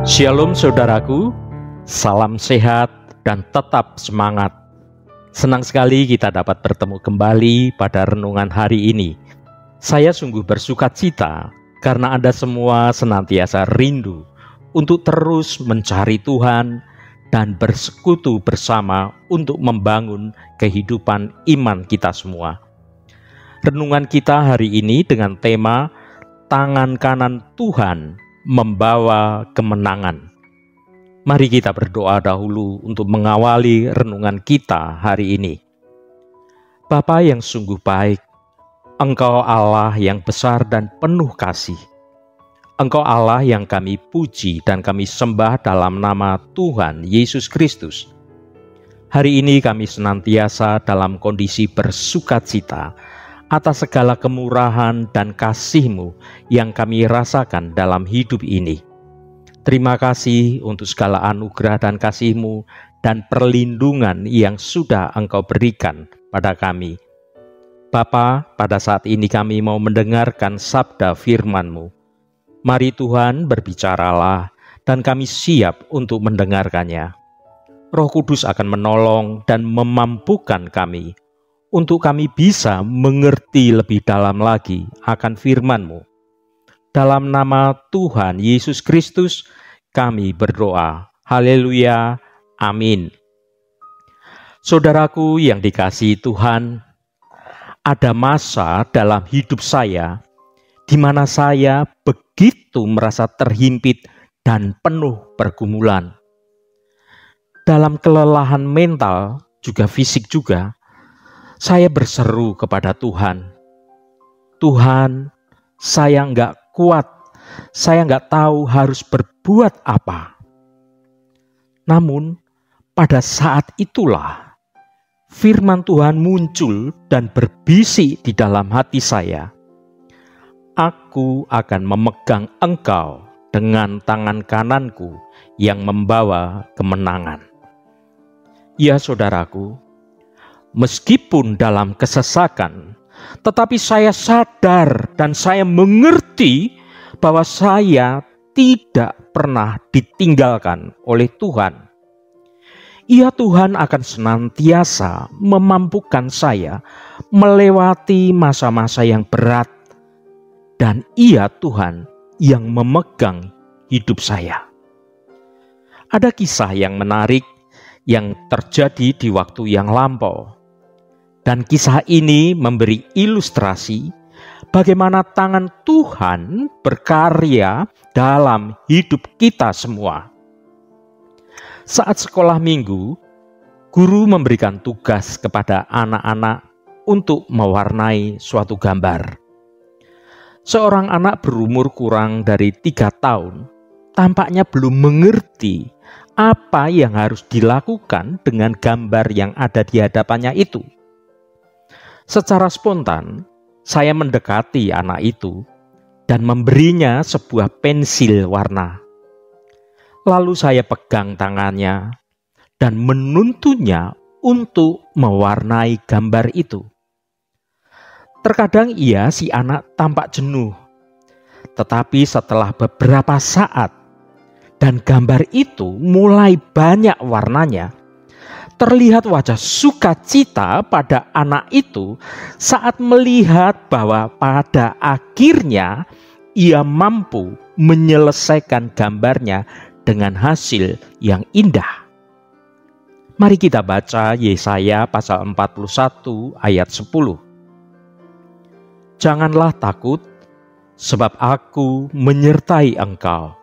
Shalom saudaraku, salam sehat dan tetap semangat. Senang sekali kita dapat bertemu kembali pada renungan hari ini. Saya sungguh bersukacita karena Anda semua senantiasa rindu untuk terus mencari Tuhan dan bersekutu bersama untuk membangun kehidupan iman kita semua. Renungan kita hari ini dengan tema Tangan Kanan Tuhan membawa kemenangan. Mari kita berdoa dahulu untuk mengawali renungan kita hari ini. Bapa yang sungguh baik, Engkau Allah yang besar dan penuh kasih. Engkau Allah yang kami puji dan kami sembah dalam nama Tuhan Yesus Kristus. Hari ini kami senantiasa dalam kondisi bersukacita atas segala kemurahan dan kasih-Mu yang kami rasakan dalam hidup ini. Terima kasih untuk segala anugerah dan kasih-Mu dan perlindungan yang sudah Engkau berikan pada kami. Bapa, pada saat ini kami mau mendengarkan sabda firman-Mu. Mari Tuhan berbicaralah dan kami siap untuk mendengarkannya. Roh Kudus akan menolong dan memampukan kami untuk kami bisa mengerti lebih dalam lagi akan firman-Mu. Dalam nama Tuhan Yesus Kristus kami berdoa. Haleluya. Amin. Saudaraku yang dikasihi Tuhan, ada masa dalam hidup saya di mana saya begitu merasa terhimpit dan penuh pergumulan. Dalam kelelahan mental, juga fisik juga, saya berseru kepada Tuhan. Tuhan, saya enggak kuat, saya enggak tahu harus berbuat apa. Namun, pada saat itulah, firman Tuhan muncul dan berbisik di dalam hati saya. Aku akan memegang engkau dengan tangan kananku yang membawa kemenangan. Ya saudaraku, meskipun dalam kesesakan, tetapi saya sadar dan saya mengerti bahwa saya tidak pernah ditinggalkan oleh Tuhan. Ya, Tuhan akan senantiasa memampukan saya melewati masa-masa yang berat, dan Ia Tuhan yang memegang hidup saya. Ada kisah yang menarik yang terjadi di waktu yang lampau. Dan kisah ini memberi ilustrasi bagaimana tangan Tuhan berkarya dalam hidup kita semua. Saat sekolah minggu, guru memberikan tugas kepada anak-anak untuk mewarnai suatu gambar. Seorang anak berumur kurang dari 3 tahun tampaknya belum mengerti apa yang harus dilakukan dengan gambar yang ada di hadapannya itu. Secara spontan, saya mendekati anak itu dan memberinya sebuah pensil warna. Lalu saya pegang tangannya dan menuntunnya untuk mewarnai gambar itu. Terkadang si anak tampak jenuh, tetapi setelah beberapa saat dan gambar itu mulai banyak warnanya, terlihat wajah sukacita pada anak itu saat melihat bahwa pada akhirnya ia mampu menyelesaikan gambarnya dengan hasil yang indah. Mari kita baca Yesaya pasal 41 ayat 10. Janganlah takut, sebab aku menyertai engkau.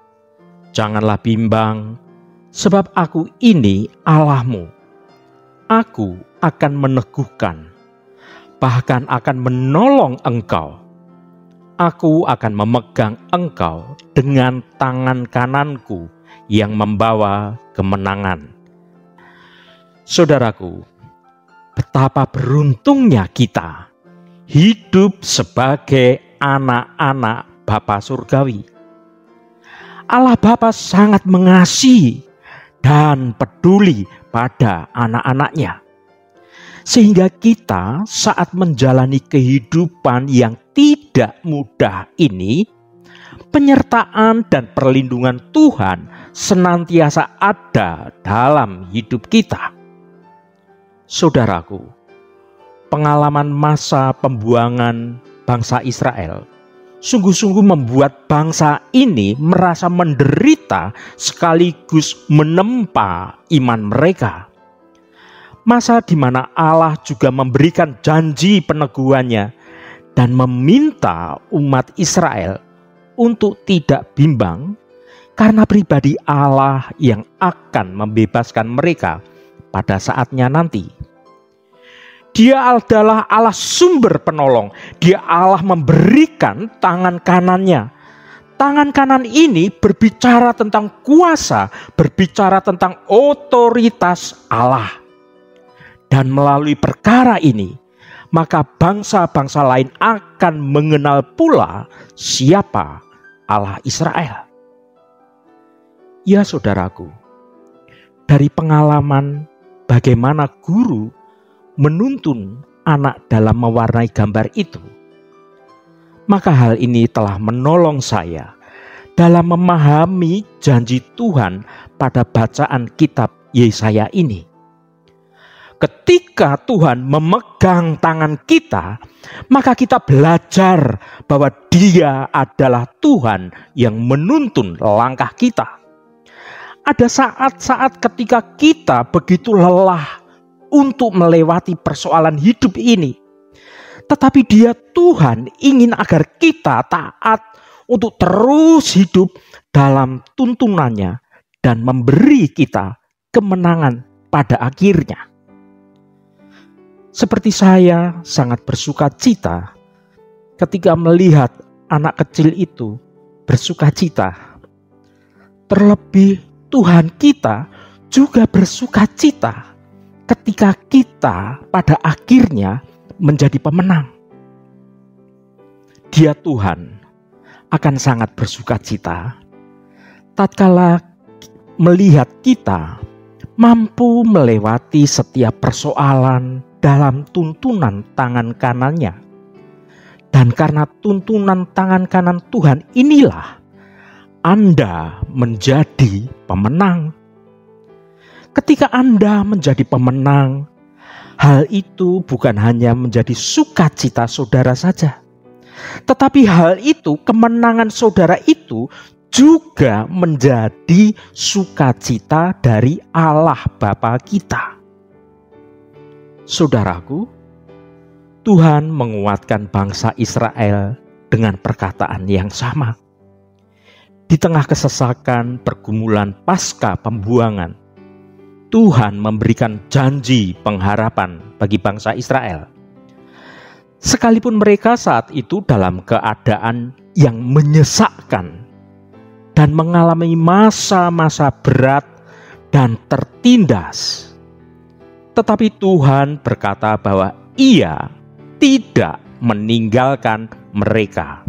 Janganlah bimbang, sebab aku ini Allahmu. Aku akan meneguhkan, bahkan akan menolong engkau. Aku akan memegang engkau dengan tangan kananku yang membawa kemenangan. Saudaraku, betapa beruntungnya kita hidup sebagai anak-anak Bapa Surgawi. Allah Bapa sangat mengasihi dan peduli pada anak-anaknya. Sehingga kita saat menjalani kehidupan yang tidak mudah ini penyertaan dan perlindungan Tuhan senantiasa ada dalam hidup kita. Saudaraku, pengalaman masa pembuangan bangsa Israel sungguh-sungguh membuat bangsa ini merasa menderita sekaligus menempa iman mereka. Masa di mana Allah juga memberikan janji peneguhannya dan meminta umat Israel untuk tidak bimbang karena pribadi Allah yang akan membebaskan mereka pada saatnya nanti. Dia adalah Allah sumber penolong. Dia Allah memberikan tangan kanannya. Tangan kanan ini berbicara tentang kuasa, berbicara tentang otoritas Allah. Dan melalui perkara ini, maka bangsa-bangsa lain akan mengenal pula siapa Allah Israel. Ya saudaraku, dari pengalaman bagaimana guru menuntun anak dalam mewarnai gambar itu, maka hal ini telah menolong saya dalam memahami janji Tuhan pada bacaan kitab Yesaya ini. Ketika Tuhan memegang tangan kita, maka kita belajar bahwa Dia adalah Tuhan yang menuntun langkah kita. Ada saat-saat ketika kita begitu lelah untuk melewati persoalan hidup ini. Tetapi Dia Tuhan ingin agar kita taat untuk terus hidup dalam tuntunannya dan memberi kita kemenangan pada akhirnya. Seperti saya sangat bersuka cita ketika melihat anak kecil itu bersuka cita. Terlebih Tuhan kita juga bersuka cita ketika kita pada akhirnya menjadi pemenang. Dia Tuhan akan sangat bersuka cita tatkala melihat kita mampu melewati setiap persoalan dalam tuntunan tangan kanannya. Dan karena tuntunan tangan kanan Tuhan inilah Anda menjadi pemenang. Ketika Anda menjadi pemenang, hal itu bukan hanya menjadi sukacita saudara saja, tetapi hal itu, kemenangan saudara itu juga menjadi sukacita dari Allah Bapa kita. Saudaraku, Tuhan menguatkan bangsa Israel dengan perkataan yang sama. Di tengah kesesakan pergumulan pasca pembuangan, Tuhan memberikan janji pengharapan bagi bangsa Israel. Sekalipun mereka saat itu dalam keadaan yang menyesakkan dan mengalami masa-masa berat dan tertindas, tetapi Tuhan berkata bahwa Ia tidak meninggalkan mereka.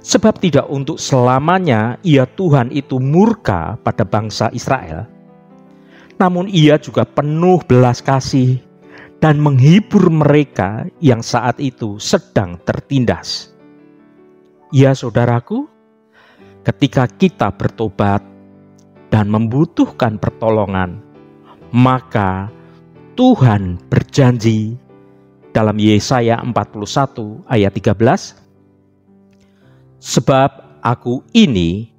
Sebab tidak untuk selamanya Ia Tuhan itu murka pada bangsa Israel, namun Ia juga penuh belas kasih dan menghibur mereka yang saat itu sedang tertindas. Ya saudaraku, ketika kita bertobat dan membutuhkan pertolongan, maka Tuhan berjanji dalam Yesaya 41 ayat 13, sebab aku ini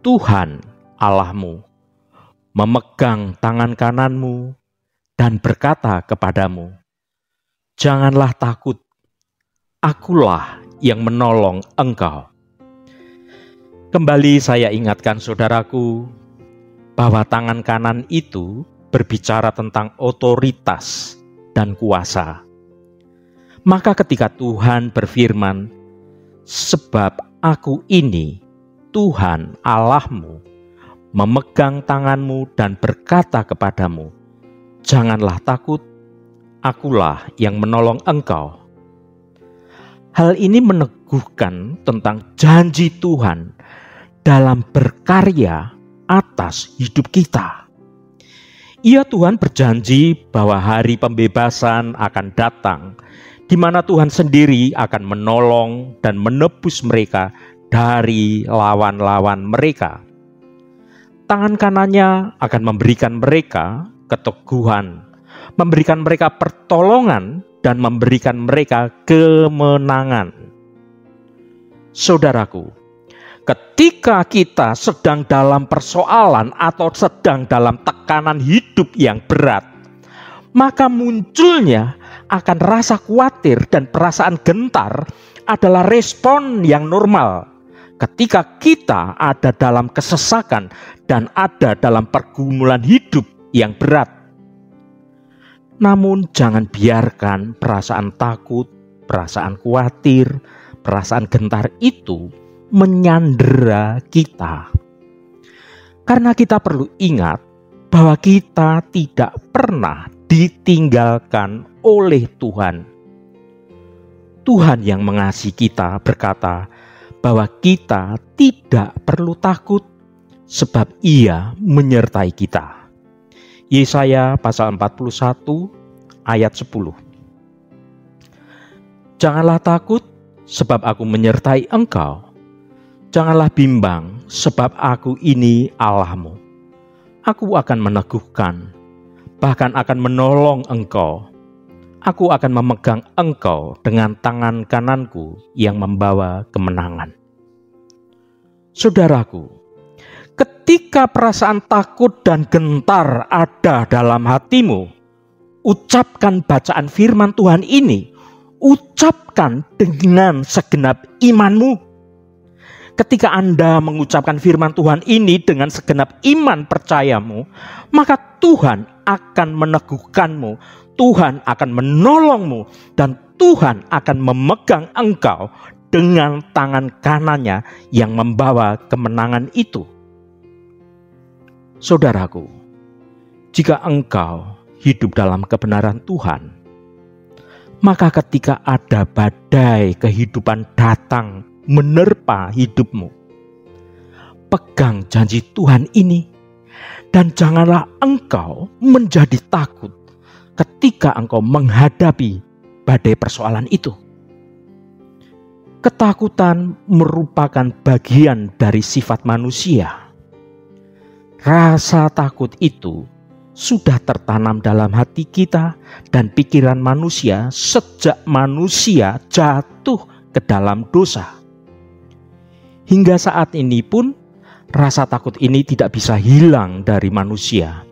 Tuhan Allahmu, memegang tangan kananmu dan berkata kepadamu, janganlah takut, akulah yang menolong engkau. Kembali saya ingatkan saudaraku, bahwa tangan kanan itu berbicara tentang otoritas dan kuasa. Maka ketika Tuhan berfirman, sebab aku ini Tuhan Allahmu, memegang tanganmu dan berkata kepadamu, janganlah takut, akulah yang menolong engkau. Hal ini meneguhkan tentang janji Tuhan dalam berkarya atas hidup kita. Ia Tuhan berjanji bahwa hari pembebasan akan datang, di mana Tuhan sendiri akan menolong dan menebus mereka dari lawan-lawan mereka. Tangan kanannya akan memberikan mereka keteguhan, memberikan mereka pertolongan, dan memberikan mereka kemenangan. Saudaraku, ketika kita sedang dalam persoalan atau sedang dalam tekanan hidup yang berat, maka munculnya akan rasa khawatir dan perasaan gentar adalah respon yang normal ketika kita ada dalam kesesakan dan ada dalam pergumulan hidup yang berat. Namun jangan biarkan perasaan takut, perasaan khawatir, perasaan gentar itu menyandera kita. Karena kita perlu ingat bahwa kita tidak pernah ditinggalkan oleh Tuhan. Tuhan yang mengasihi kita berkata bahwa kita tidak perlu takut sebab Ia menyertai kita. Yesaya pasal 41 ayat 10. Janganlah takut sebab aku menyertai engkau. Janganlah bimbang sebab aku ini Allahmu. Aku akan meneguhkan, bahkan akan menolong engkau. Aku akan memegang engkau dengan tangan kananku yang membawa kemenangan. Saudaraku, ketika perasaan takut dan gentar ada dalam hatimu, ucapkan bacaan firman Tuhan ini. Ucapkan dengan segenap imanmu. Ketika Anda mengucapkan firman Tuhan ini dengan segenap iman percayamu, maka Tuhan akan meneguhkanmu, Tuhan akan menolongmu, dan Tuhan akan memegang engkau dengan tangan kanannya yang membawa kemenangan itu. Saudaraku, jika engkau hidup dalam kebenaran Tuhan, maka ketika ada badai kehidupan datang menerpa hidupmu, pegang janji Tuhan ini, dan janganlah engkau menjadi takut ketika engkau menghadapi badai persoalan itu. Ketakutan merupakan bagian dari sifat manusia. Rasa takut itu sudah tertanam dalam hati kita dan pikiran manusia sejak manusia jatuh ke dalam dosa. Hingga saat ini pun rasa takut ini tidak bisa hilang dari manusia.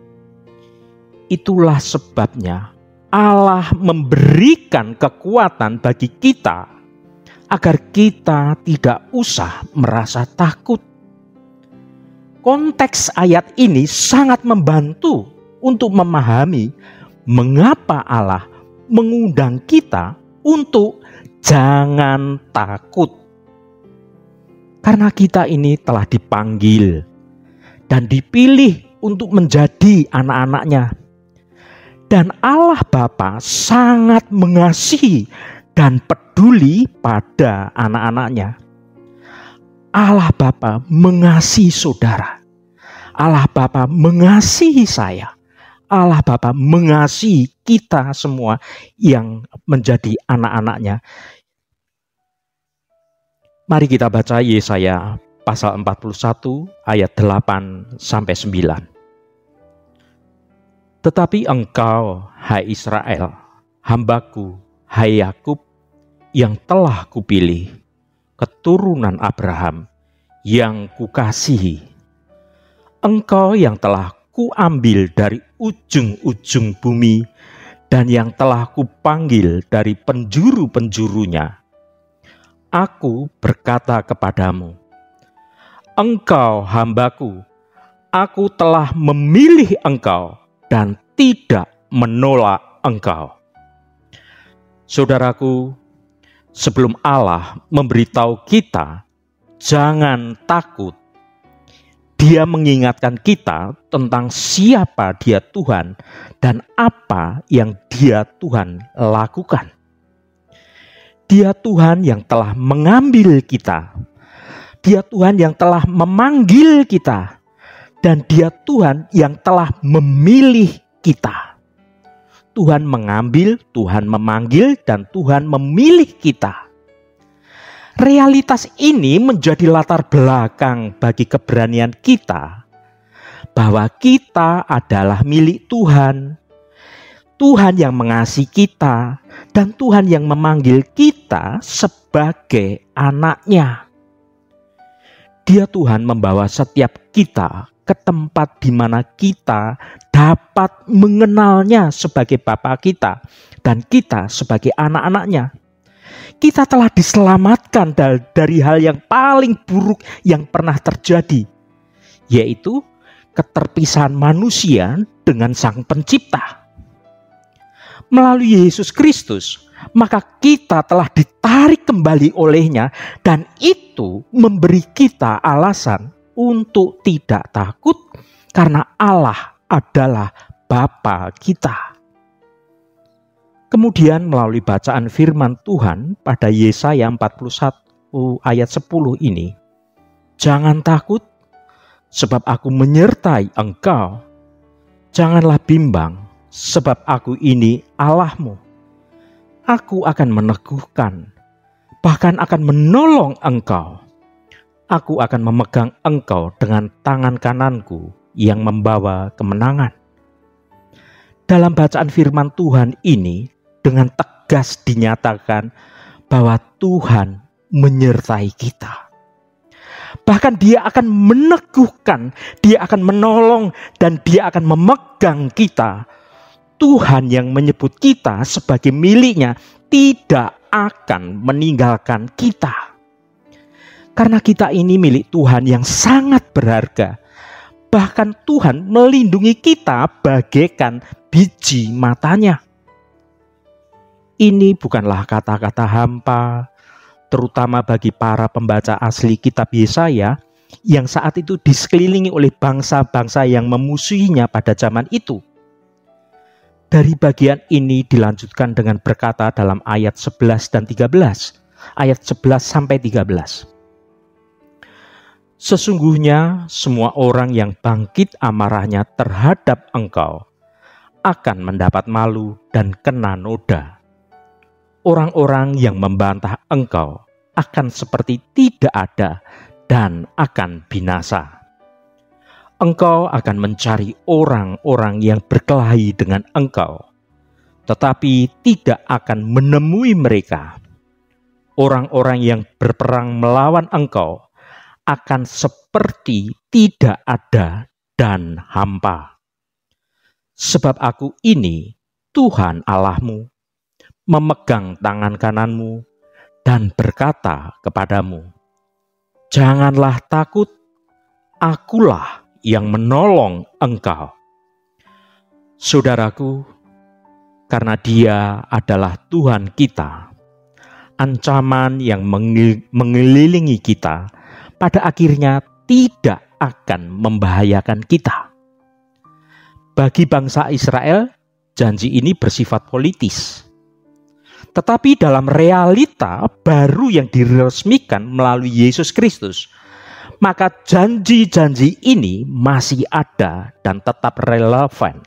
Itulah sebabnya Allah memberikan kekuatan bagi kita agar kita tidak usah merasa takut. Konteks ayat ini sangat membantu untuk memahami mengapa Allah mengundang kita untuk jangan takut. Karena kita ini telah dipanggil dan dipilih untuk menjadi anak-anak-Nya. Dan Allah Bapa sangat mengasihi dan peduli pada anak-anak-Nya. Allah Bapa mengasihi saudara. Allah Bapa mengasihi saya. Allah Bapa mengasihi kita semua yang menjadi anak-anak-Nya. Mari kita baca Yesaya pasal 41 ayat 8-9. Tetapi engkau, hai Israel, hambaku, hai Yakub, yang telah kupilih, keturunan Abraham, yang kukasihi. Engkau yang telah kuambil dari ujung-ujung bumi, dan yang telah kupanggil dari penjuru-penjurunya. Aku berkata kepadamu, engkau hambaku, aku telah memilih engkau dan tidak menolak engkau. Saudaraku, sebelum Allah memberitahu kita, jangan takut, Dia mengingatkan kita tentang siapa Dia Tuhan dan apa yang Dia Tuhan lakukan. Dia Tuhan yang telah mengambil kita. Dia Tuhan yang telah memanggil kita. Dan Dia Tuhan yang telah memilih kita. Tuhan mengambil, Tuhan memanggil, dan Tuhan memilih kita. Realitas ini menjadi latar belakang bagi keberanian kita bahwa kita adalah milik Tuhan. Tuhan yang mengasihi kita dan Tuhan yang memanggil kita sebagai anaknya. Dia Tuhan membawa setiap kita ke tempat di mana kita dapat mengenalnya sebagai Bapa kita dan kita sebagai anak-anaknya. Kita telah diselamatkan dari hal yang paling buruk yang pernah terjadi, yaitu keterpisahan manusia dengan Sang Pencipta. Melalui Yesus Kristus, maka kita telah ditarik kembali olehnya, dan itu memberi kita alasan untuk tidak takut karena Allah adalah Bapa kita. Kemudian melalui bacaan firman Tuhan pada Yesaya 41 ayat 10 ini, jangan takut sebab aku menyertai engkau. Janganlah bimbang sebab aku ini Allahmu. Aku akan meneguhkan, bahkan akan menolong engkau. Aku akan memegang engkau dengan tangan kananku yang membawa kemenangan. Dalam bacaan firman Tuhan ini, dengan tegas dinyatakan bahwa Tuhan menyertai kita. Bahkan Dia akan meneguhkan, Dia akan menolong, dan Dia akan memegang kita. Tuhan yang menyebut kita sebagai miliknya tidak akan meninggalkan kita. Karena kita ini milik Tuhan yang sangat berharga. Bahkan Tuhan melindungi kita bagaikan biji matanya. Ini bukanlah kata-kata hampa, terutama bagi para pembaca asli kitab Yesaya yang saat itu disekelilingi oleh bangsa-bangsa yang memusuhinya pada zaman itu. Dari bagian ini dilanjutkan dengan berkata dalam ayat 11 dan 13, ayat 11 sampai 13. Sesungguhnya semua orang yang bangkit amarahnya terhadap engkau akan mendapat malu dan kena noda. Orang-orang yang membantah engkau akan seperti tidak ada dan akan binasa. Engkau akan mencari orang-orang yang berkelahi dengan engkau, tetapi tidak akan menemui mereka. Orang-orang yang berperang melawan engkau akan seperti tidak ada dan hampa. Sebab aku ini Tuhan Allahmu, memegang tangan kananmu dan berkata kepadamu, janganlah takut, akulah yang menolong engkau. Saudaraku, karena Dia adalah Tuhan kita, ancaman yang mengelilingi kita pada akhirnya tidak akan membahayakan kita. Bagi bangsa Israel, janji ini bersifat politis. Tetapi dalam realita baru yang diresmikan melalui Yesus Kristus, maka janji-janji ini masih ada dan tetap relevan,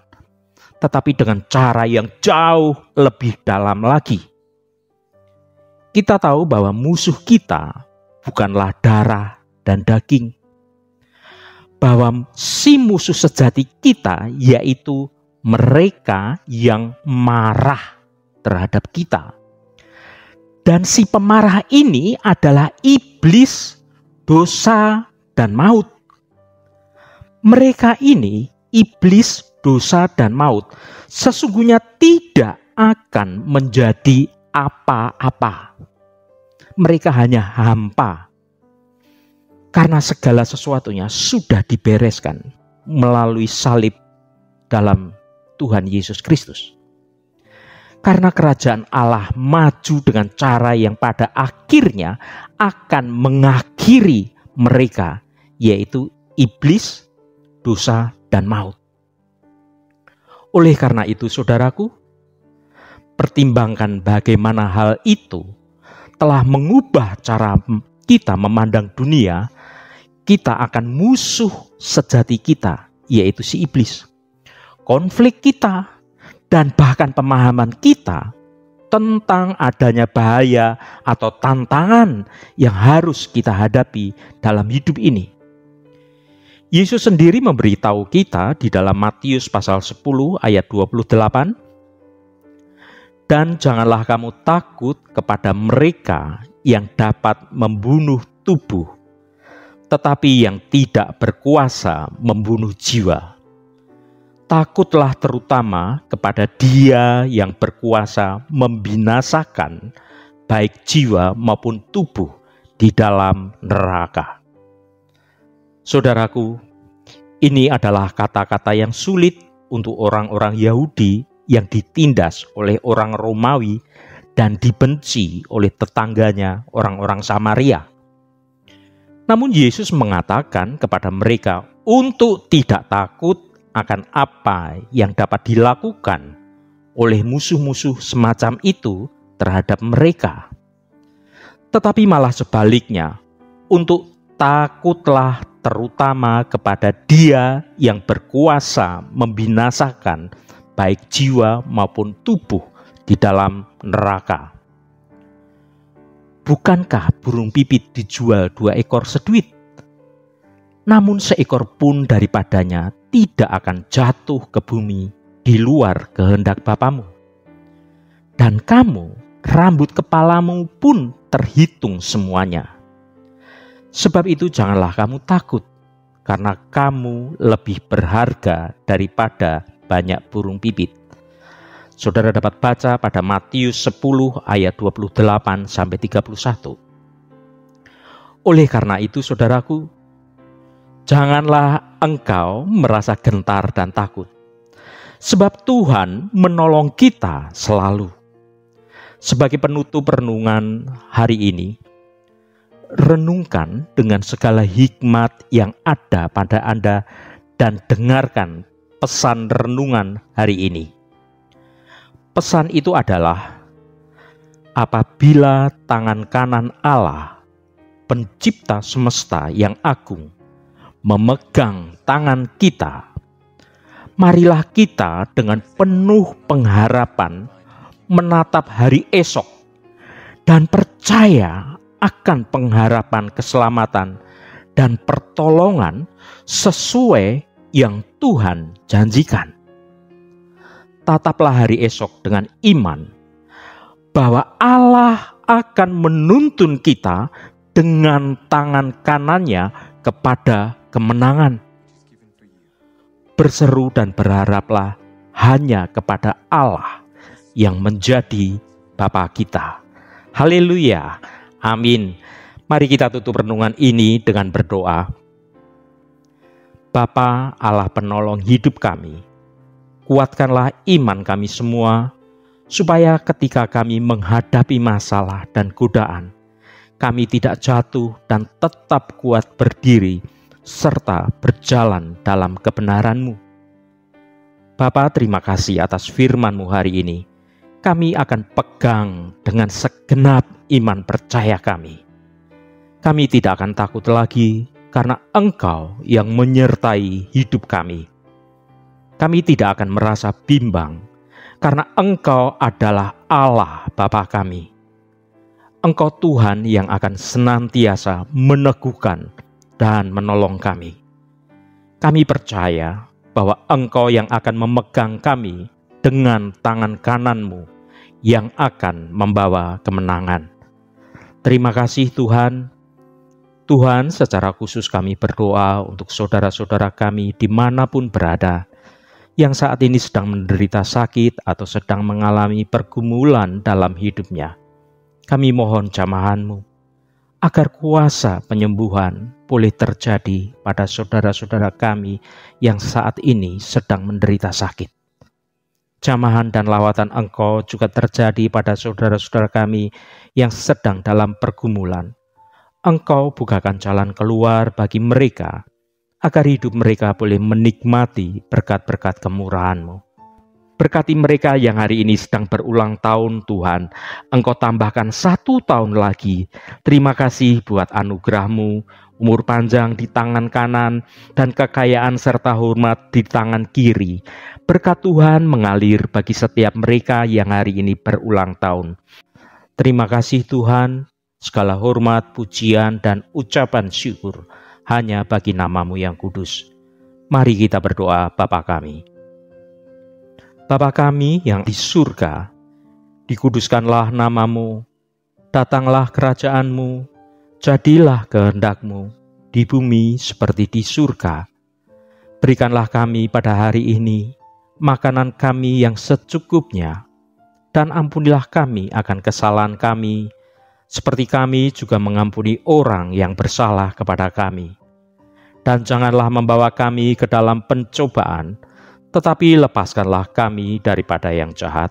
tetapi dengan cara yang jauh lebih dalam lagi. Kita tahu bahwa musuh kita bukanlah darah dan daging, bahwa si musuh sejati kita yaitu mereka yang marah terhadap kita. Dan si pemarah ini adalah iblis, dosa, dan maut. Mereka ini, iblis, dosa, dan maut, sesungguhnya tidak akan menjadi apa-apa. Mereka hanya hampa. Karena segala sesuatunya sudah dibereskan melalui salib dalam Tuhan Yesus Kristus. Karena kerajaan Allah maju dengan cara yang pada akhirnya akan mengakhiri mereka, yaitu iblis, dosa, dan maut. Oleh karena itu, saudaraku, pertimbangkan bagaimana hal itu telah mengubah cara kita memandang dunia. Kita akan musuh sejati kita, yaitu si iblis. Konflik kita dan bahkan pemahaman kita tentang adanya bahaya atau tantangan yang harus kita hadapi dalam hidup ini. Yesus sendiri memberitahu kita di dalam Matius pasal 10 ayat 28, "Dan janganlah kamu takut kepada mereka yang dapat membunuh tubuh, tetapi yang tidak berkuasa membunuh jiwa. Takutlah terutama kepada Dia yang berkuasa membinasakan baik jiwa maupun tubuh di dalam neraka." Saudaraku, ini adalah kata-kata yang sulit untuk orang-orang Yahudi yang ditindas oleh orang Romawi dan dibenci oleh tetangganya orang-orang Samaria. Namun Yesus mengatakan kepada mereka untuk tidak takut akan apa yang dapat dilakukan oleh musuh-musuh semacam itu terhadap mereka. Tetapi malah sebaliknya, untuk takutlah terutama kepada Dia yang berkuasa membinasakan baik jiwa maupun tubuh di dalam neraka. Bukankah burung pipit dijual 2 ekor seduit? Namun seekor pun daripadanya tidak akan jatuh ke bumi di luar kehendak Bapamu. Dan kamu, rambut kepalamu pun terhitung semuanya. Sebab itu janganlah kamu takut, karena kamu lebih berharga daripada banyak burung pipit. Saudara dapat baca pada Matius 10 ayat 28-31. Oleh karena itu saudaraku, janganlah engkau merasa gentar dan takut, sebab Tuhan menolong kita selalu. Sebagai penutup renungan hari ini, renungkan dengan segala hikmat yang ada pada Anda dan dengarkan pesan renungan hari ini. Pesan itu adalah, apabila tangan kanan Allah, pencipta semesta yang agung, memegang tangan kita, marilah kita dengan penuh pengharapan menatap hari esok dan percaya akan pengharapan keselamatan dan pertolongan sesuai yang Tuhan janjikan. Tataplah hari esok dengan iman bahwa Allah akan menuntun kita dengan tangan kanannya kepada kemenangan. Berseru dan berharaplah hanya kepada Allah yang menjadi Bapa kita. Haleluya, amin. Mari kita tutup renungan ini dengan berdoa. Bapa Allah penolong hidup kami, kuatkanlah iman kami semua, supaya ketika kami menghadapi masalah dan godaan, kami tidak jatuh dan tetap kuat berdiri, serta berjalan dalam kebenaran-Mu. Bapa, terima kasih atas firman-Mu hari ini. Kami akan pegang dengan segenap iman percaya kami. Kami tidak akan takut lagi, karena Engkau yang menyertai hidup kami. Kami tidak akan merasa bimbang, karena Engkau adalah Allah Bapa kami. Engkau Tuhan yang akan senantiasa meneguhkan dan menolong kami. Kami percaya bahwa Engkau yang akan memegang kami dengan tangan kanan-Mu yang akan membawa kemenangan. Terima kasih Tuhan. Tuhan, secara khusus kami berdoa untuk saudara-saudara kami dimanapun berada, yang saat ini sedang menderita sakit atau sedang mengalami pergumulan dalam hidupnya. Kami mohon jamahan-Mu, agar kuasa penyembuhan boleh terjadi pada saudara-saudara kami yang saat ini sedang menderita sakit. Jamahan dan lawatan Engkau juga terjadi pada saudara-saudara kami yang sedang dalam pergumulan. Engkau bukakan jalan keluar bagi mereka, agar hidup mereka boleh menikmati berkat-berkat kemurahan-Mu. Berkati mereka yang hari ini sedang berulang tahun Tuhan, Engkau tambahkan 1 tahun lagi. Terima kasih buat anugerah-Mu, umur panjang di tangan kanan, dan kekayaan serta hormat di tangan kiri. Berkat Tuhan mengalir bagi setiap mereka yang hari ini berulang tahun. Terima kasih Tuhan, segala hormat, pujian, dan ucapan syukur hanya bagi nama-Mu yang kudus. Mari kita berdoa. Bapa kami. Bapa kami yang di surga, dikuduskanlah nama-Mu, datanglah kerajaan-Mu, jadilah kehendak-Mu di bumi seperti di surga. Berikanlah kami pada hari ini makanan kami yang secukupnya, dan ampunilah kami akan kesalahan kami, seperti kami juga mengampuni orang yang bersalah kepada kami. Dan janganlah membawa kami ke dalam pencobaan, tetapi lepaskanlah kami daripada yang jahat.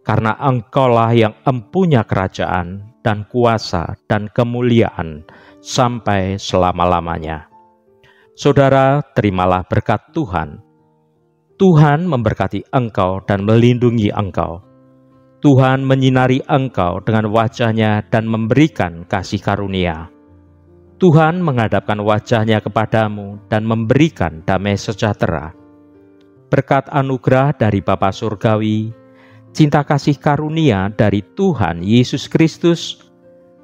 Karena Engkaulah yang empunya kerajaan dan kuasa dan kemuliaan sampai selama-lamanya. Saudara, terimalah berkat Tuhan. Tuhan memberkati engkau dan melindungi engkau. Tuhan menyinari engkau dengan wajah-Nya dan memberikan kasih karunia. Tuhan menghadapkan wajah-Nya kepadamu dan memberikan damai sejahtera. Berkat anugerah dari Bapa Surgawi, cinta kasih karunia dari Tuhan Yesus Kristus,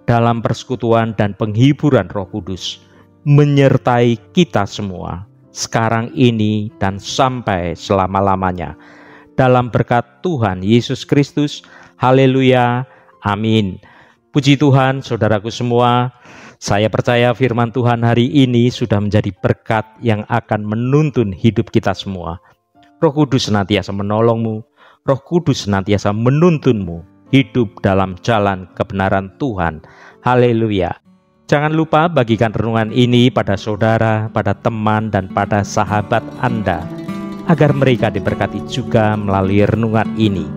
dalam persekutuan dan penghiburan Roh Kudus, menyertai kita semua, sekarang ini dan sampai selama-lamanya. Dalam berkat Tuhan Yesus Kristus, haleluya, amin. Puji Tuhan, saudaraku semua, saya percaya firman Tuhan hari ini sudah menjadi berkat yang akan menuntun hidup kita semua. Roh Kudus senantiasa menolongmu, Roh Kudus senantiasa menuntunmu hidup dalam jalan kebenaran Tuhan. Haleluya. Jangan lupa bagikan renungan ini pada saudara, pada teman, dan pada sahabat Anda, agar mereka diberkati juga melalui renungan ini.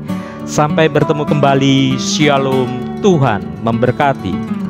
Sampai bertemu kembali. Shalom. Tuhan memberkati.